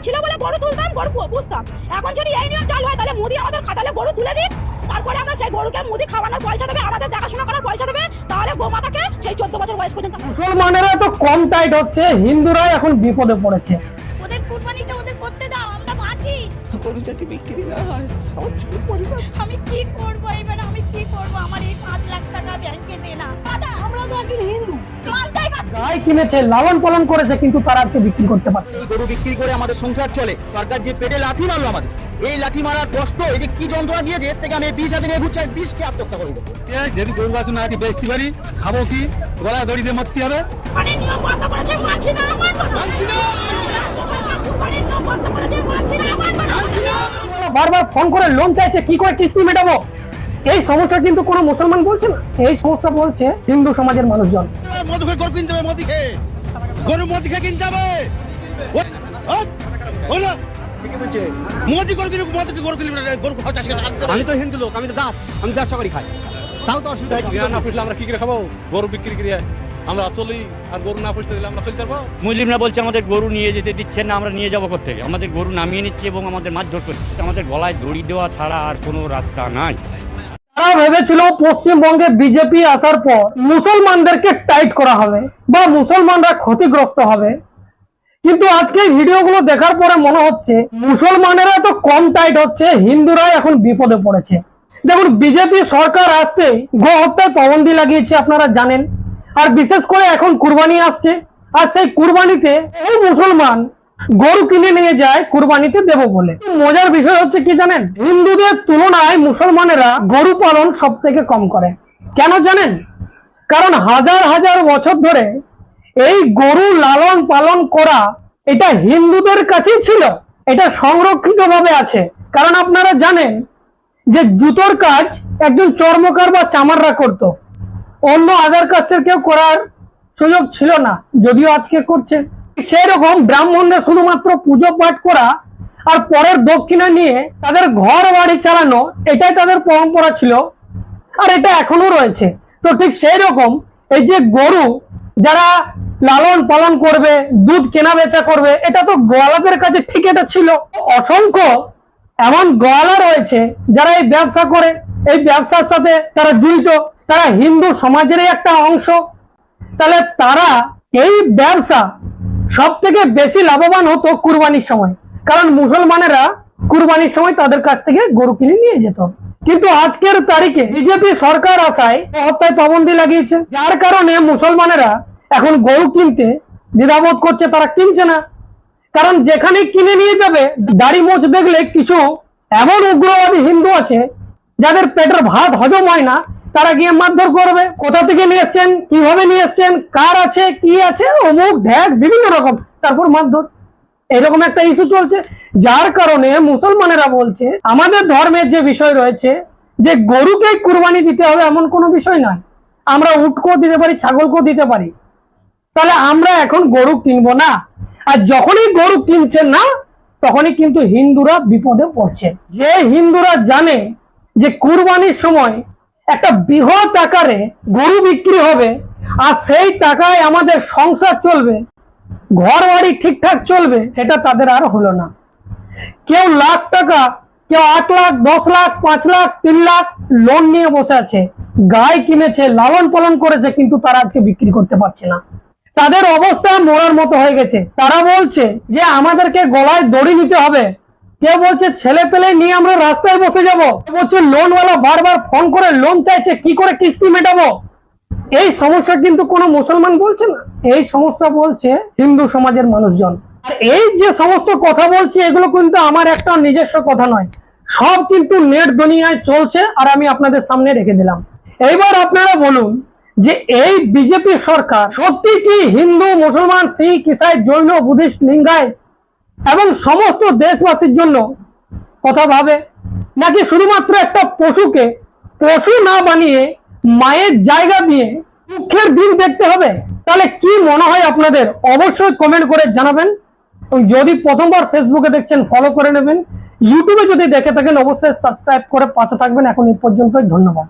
ছিল বলে গরু তুলতাম, গরু পুষতাম। এখন যদি এই নিয়ম চালু হয় তাহলে মোদি আমাদের খাটালে গরু তুলে দিক, তারপরে আমরা সেই গরুকে মোদি খাওয়ানোর পয়সা দেবে, আমাদের দেখাশোনা করার পয়সা দেবে, তাহলে গোমাতাকে সেই 14 বছর বয়স পর্যন্ত। মুসলমানেরা তো কম টাইট হচ্ছে, হিন্দুরা এখন বিপদে পড়েছে। ওদের কুরবানিটা ওদের করতে দাও, আমরা বাঁচি। গরু যদি বিক্রি না হয় আমার ছোট পরিবার, আমি কি করব এবার, আমি কি করব? আমার এই 5 লাখ টাকা ব্যাংকে দে না। দাদা আমরা তো একজন হিন্দু, মানতেই পারছি। গাই কিনেছে, লালন পালন করেছে, কিন্তু তারা আজকে বিক্রি করতে পারছে। এই গরু বিক্রি করে আমাদের সংসার চলে। সরকার যে পেটে লাথি মারলো আমাদের, এই লাথি মারার কষ্ট, এই যে কি যন্ত্রণা দিয়েছে, এর থেকে আমি 20 হাতে নিয়ে ঘুরছি, 20 কে আত্মহত্যা করে দেবো। যদি গরু গাছ না বেচতে পারি, খাবো কি? গলায় দড়ি দিয়ে মরতে হবে। মানে নিয়ম বন্ধ করেছে, মানছি না, মানছি না। কুরবানির নিয়ম বন্ধ করেছে, মানছি না, মানছি না। বারবার ফোন করে লোন চাইছে, কি করে কিস্তি মেটাবো? এই সমস্যা কিন্তু কোনো মুসলমান বলছে না, এই সমস্যা বলছে হিন্দু সমাজের মানুষজন। মদ খেয়ে গরু কিনতে হবে, মদ খেয়ে গরু মদ খেয়ে কিনতে হবে। মোদি গরু কিনে গরু কিনবে, গরু খাওয়া চাষ করে। আমি তো হিন্দু লোক, আমি তো দাস, আমি ব্যবসা করি খাই, তাও তো অসুবিধা হচ্ছে। না পুষলে আমরা কি করে খাবো? গরু বিক্রি করে আমরা চলি, আর গরু না পুষতে দিলে আমরা চলতে পারবো? মুসলিমরা বলছে আমাদের গরু নিয়ে যেতে দিচ্ছেন না, আমরা নিয়ে যাবো কোত্থেকে? আমাদের গরু নামিয়ে নিচ্ছে এবং আমাদের মারধর করছে। আমাদের গলায় দড়ি দেওয়া ছাড়া আর কোনো রাস্তা নাই। তারা ভেবেছিল পশ্চিমবঙ্গে বিজেপি আসার পর মুসলমানদেরকে টাইট করা হবে বা মুসলমানরা ক্ষতিগ্রস্ত হবে, কিন্তু আজকে এই ভিডিওগুলো দেখার পরে মনে হচ্ছে মুসলমানেরা তো কম টাইট হচ্ছে, হিন্দুরাই এখন বিপদে পড়েছে। দেখুন, বিজেপি সরকার আসতে গো হত্যায় পাবন্দি লাগিয়েছে, আপনারা জানেন। আর বিশেষ করে এখন কুরবানি আসছে, আর সেই কুরবানিতে এই মুসলমান গরু কিনে নিয়ে যায় কুরবানিতে দেব বলে। মজার বিষয় হচ্ছে কি জানেন, হিন্দুদের তুলনায় মুসলমানেরা গরু পালন সব থেকে কম করে। কেন জানেন? কারণ হাজার হাজার বছর ধরে এই গরু লালন পালন করা এটা হিন্দুদের কাছেই ছিল, এটা সংরক্ষিত ভাবে আছে। কারণ আপনারা জানেন যে জুতোর কাজ একজন চর্মকার বা চামাররা করত, অন্য আদার কাস্টের কেউ করার সুযোগ ছিল না, যদিও আজকে করছে। সেই রকম ব্রাহ্মণদের শুধুমাত্র পুজো পাঠ করা আর পরের দক্ষিণা নিয়ে তাদের ঘর বাড়ি চালানো, এটাই তাদের পরম্পরা ছিল, আর এটা এখনো রয়েছে। তো ঠিক সেই রকম এই যে গরু যারা লালন পালন করবে, দুধ কেনা বেচা করবে, এটা তো গোয়ালাদের কাছে ঠিক এটা ছিল। অসংখ্য এমন গোয়ালা রয়েছে যারা এই ব্যবসা করে, এই ব্যবসার সাথে তারা জড়িত, তারা হিন্দু সমাজেরই একটা অংশ। তাহলে তারা এই ব্যবসা সব থেকে বেশি লাভবান হতো কুরবানির সময়, কারণ মুসলমানেরা কুরবানির সময় তাদের কাছ থেকে গরু কিনে নিয়ে যেত। কিন্তু আজকের তারিখে বিজেপি সরকার আসায় হত্যায় পাবন্দি লাগিয়েছে, যার কারণে মুসলমানেরা এখন গরু কিনতে দ্বিধাবোধ করছে, তারা কিনছে না। কারণ যেখানে কিনে নিয়ে যাবে, দাড়ি মোচ দেখলে কিছু এমন উগ্রবাদী হিন্দু আছে যাদের পেটের ভাত হজম হয় না, তারা গিয়ে মারধর করবে। কোথা থেকে নিয়ে এসছেন, কিভাবে নিয়ে এসছেন, কার আছে, কি আছে, অমুক ঢ্যাক বিভিন্ন রকম, তারপর মারধর। এরকম একটা ইস্যু চলছে, যার কারণে মুসলমানেরা বলছে আমাদের ধর্মের যে বিষয় রয়েছে যে গরুকে কুরবানি দিতে হবে এমন কোনো বিষয় নয়, আমরা উটকেও দিতে পারি, ছাগলকেও দিতে পারি। তাহলে আমরা এখন গরু কিনবো না। আর যখনই গরু কিনছেন না, তখনই কিন্তু হিন্দুরা বিপদে পড়ছে। যে হিন্দুরা জানে যে কুরবানির সময় একটা বৃহৎ আকারে গরু বিক্রি হবে, আর সেই টাকায় আমাদের সংসার চলবে, ঘর বাড়ি ঠিকঠাক চলবে, সেটা তাদের আর হলো না। কেউ লাখ টাকা, কেউ 8 লাখ, 10 লাখ, 5 লাখ, 3 লাখ লোন নিয়ে বসে আছে, গাই কিনেছে, লালন পালন করেছে, কিন্তু তারা আজকে বিক্রি করতে পারছে না। তাদের অবস্থা মরার মতো হয়ে গেছে। তারা বলছে যে আমাদেরকে গলায় দড়ি নিতে হবে, কেউ বলছে ছেলে পেলে নিয়ে আমরা রাস্তায় বসে যাব, বলছে লোনওয়ালা বারবার ফোন করে লোন চাইছে, কি করে কিস্তি মেটাবো। এই সমস্যা কিন্তু কোনো মুসলমান বলছে না, এই সমস্যা বলছে হিন্দু সমাজের মানুষজন। আর এই যে সমস্ত কথা বলছে, এগুলো কিন্তু আমার একটা নিজস্ব কথা নয়, সব কিন্তু নেট দুনিয়ায় চলছে, আর আমি আপনাদের সামনে রেখে দিলাম। এইবার আপনারা বলুন যে এই বিজেপি সরকার সত্যি কি হিন্দু, মুসলমান, শিখ, ইসাই, জৈন, বুদ্ধিস্ট, লিঙ্গায়েত এবং সমস্ত দেশবাসীর জন্য কথা ভাবে, নাকি শুধুমাত্র একটা পশুকে পশু না বানিয়ে মায়ের জায়গা দিয়ে দুঃখের দিন দেখতে হবে? তাহলে কি মনে হয় আপনাদের? অবশ্যই কমেন্ট করে জানাবেন। যদি প্রথমবার ফেসবুকে দেখছেন ফলো করে নেবেন, ইউটিউবে যদি দেখে থাকেন অবশ্যই সাবস্ক্রাইব করে পাশে থাকবেন। এখন এই পর্যন্তই, ধন্যবাদ।